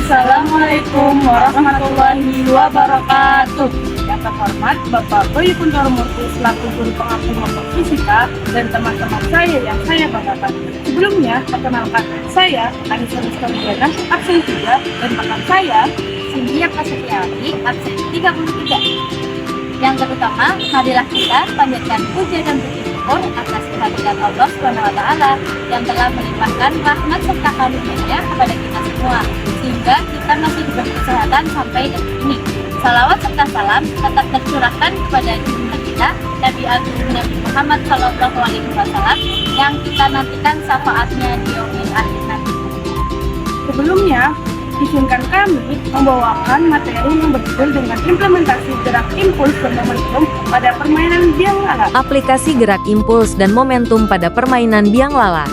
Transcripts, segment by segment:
Assalamualaikum warahmatullahi wabarakatuh. Yang terhormat Bapak Boy Kuntoromurti selaku guru pengaku motor fisika dan teman-teman saya yang saya banggakan. Sebelumnya, perkenalkan saya Anissa Rizka, absen 3, dan rekan saya Cynthia Prasetyawati, absen 33. Yang terutama, marilah kita panjatkan puja dan puji syukur atas kehadiran Allah SWT yang telah melimpahkan rahmat serta karunia-Nya kepada kita semua, sehingga kita masih diberi kesehatan sampai detik ini. Salawat serta salam tetap tercurahkan kepada junjungan kita Nabi Agung Nabi Muhammad SAW yang kita nantikan syafaatnya di yaumil akhir nanti. Sebelumnya, izinkan kami membawakan materi yang berjudul dengan implementasi gerak impuls dan momentum pada permainan biang lala. Aplikasi gerak impuls dan momentum pada permainan biang lala.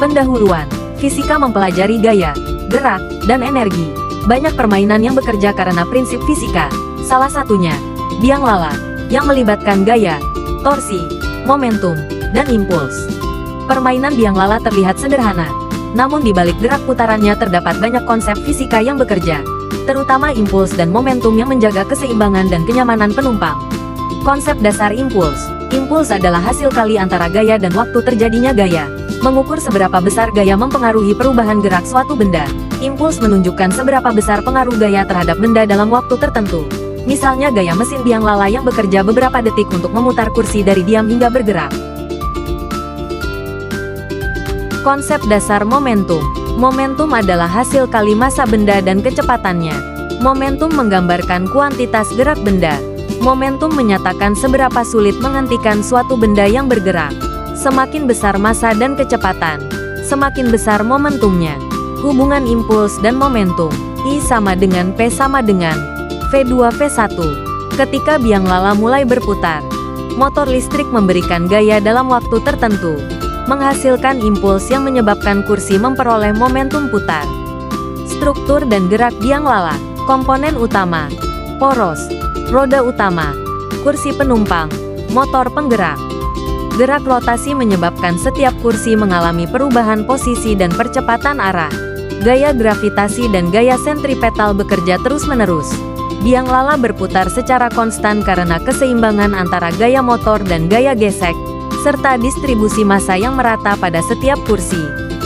Pendahuluan. Fisika mempelajari gaya, gerak, dan energi. Banyak permainan yang bekerja karena prinsip fisika. Salah satunya, biang lala, yang melibatkan gaya, torsi, momentum, dan impuls. Permainan biang lala terlihat sederhana, namun di balik gerak putarannya terdapat banyak konsep fisika yang bekerja, terutama impuls dan momentum yang menjaga keseimbangan dan kenyamanan penumpang. Konsep dasar impuls. Impuls adalah hasil kali antara gaya dan waktu terjadinya gaya. Mengukur seberapa besar gaya mempengaruhi perubahan gerak suatu benda. Impuls menunjukkan seberapa besar pengaruh gaya terhadap benda dalam waktu tertentu. Misalnya gaya mesin biang lala yang bekerja beberapa detik untuk memutar kursi dari diam hingga bergerak. Konsep dasar momentum. Momentum adalah hasil kali massa benda dan kecepatannya. Momentum menggambarkan kuantitas gerak benda. Momentum menyatakan seberapa sulit menghentikan suatu benda yang bergerak. Semakin besar massa dan kecepatan, semakin besar momentumnya. Hubungan impuls dan momentum. I sama dengan P sama dengan V2V1. Ketika biang lala mulai berputar, motor listrik memberikan gaya dalam waktu tertentu, menghasilkan impuls yang menyebabkan kursi memperoleh momentum putar. Struktur dan gerak biang lala. Komponen utama: poros, roda utama, kursi penumpang, motor penggerak. Gerak rotasi menyebabkan setiap kursi mengalami perubahan posisi dan percepatan arah. Gaya gravitasi dan gaya sentripetal bekerja terus-menerus. Biang lala berputar secara konstan karena keseimbangan antara gaya motor dan gaya gesek, serta distribusi massa yang merata pada setiap kursi.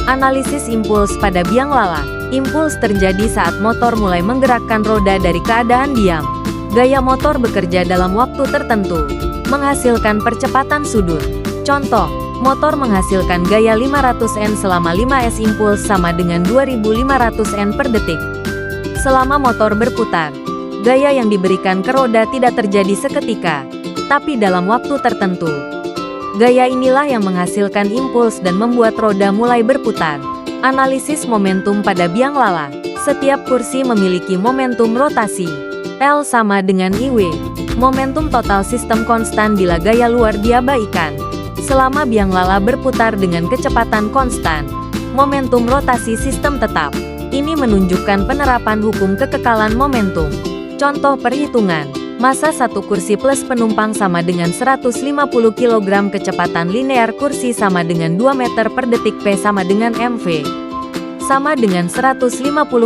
Analisis impuls pada biang lala. Impuls terjadi saat motor mulai menggerakkan roda dari keadaan diam. Gaya motor bekerja dalam waktu tertentu, menghasilkan percepatan sudut. Contoh, motor menghasilkan gaya 500 N selama 5S. Impuls sama dengan 2500 N per detik. Selama motor berputar, gaya yang diberikan ke roda tidak terjadi seketika, tapi dalam waktu tertentu. Gaya inilah yang menghasilkan impuls dan membuat roda mulai berputar. Analisis momentum pada biang lala. Setiap kursi memiliki momentum rotasi. L sama dengan IW. Momentum total sistem konstan bila gaya luar diabaikan. Selama biang lala berputar dengan kecepatan konstan, momentum rotasi sistem tetap. Ini menunjukkan penerapan hukum kekekalan momentum. Contoh perhitungan. Massa satu kursi plus penumpang sama dengan 150 kg. Kecepatan linear kursi sama dengan 2 meter per detik. P sama dengan MV. Sama dengan 150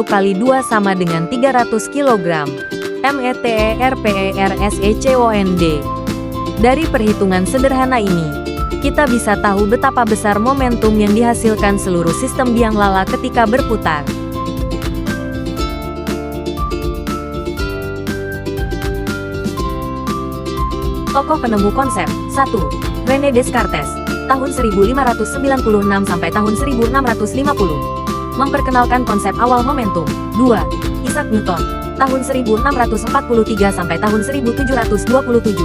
kali 2 sama dengan 300 kg. METERPERSECOND. Dari perhitungan sederhana ini, kita bisa tahu betapa besar momentum yang dihasilkan seluruh sistem biang lala ketika berputar. Tokoh penemu konsep. 1. René Descartes, tahun 1596 sampai tahun 1650. Memperkenalkan konsep awal momentum. 2. Isaac Newton, tahun 1643 sampai tahun 1727.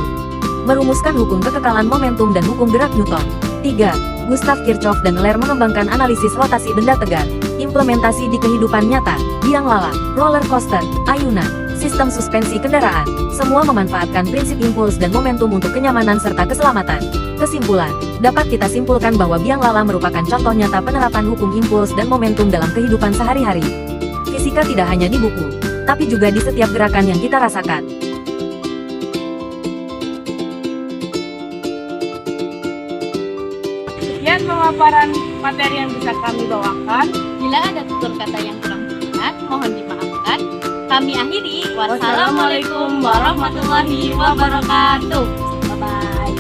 Merumuskan hukum kekekalan momentum dan hukum gerak Newton. 3. Gustav Kirchhoff dan Euler mengembangkan analisis rotasi benda tegak. Implementasi di kehidupan nyata. Biang lala, roller coaster, ayunan, sistem suspensi kendaraan, semua memanfaatkan prinsip impuls dan momentum untuk kenyamanan serta keselamatan. Kesimpulan, dapat kita simpulkan bahwa biang lala merupakan contoh nyata penerapan hukum impuls dan momentum dalam kehidupan sehari-hari. Fisika tidak hanya di buku, tapi juga di setiap gerakan yang kita rasakan. Ya, Sekian pemaparan materi yang bisa kami bawakan. Bila ada tutur kata yang kurang berkenan, mohon dimaafkan. Kami akhiri. Wassalamualaikum warahmatullahi wabarakatuh. Bye-bye.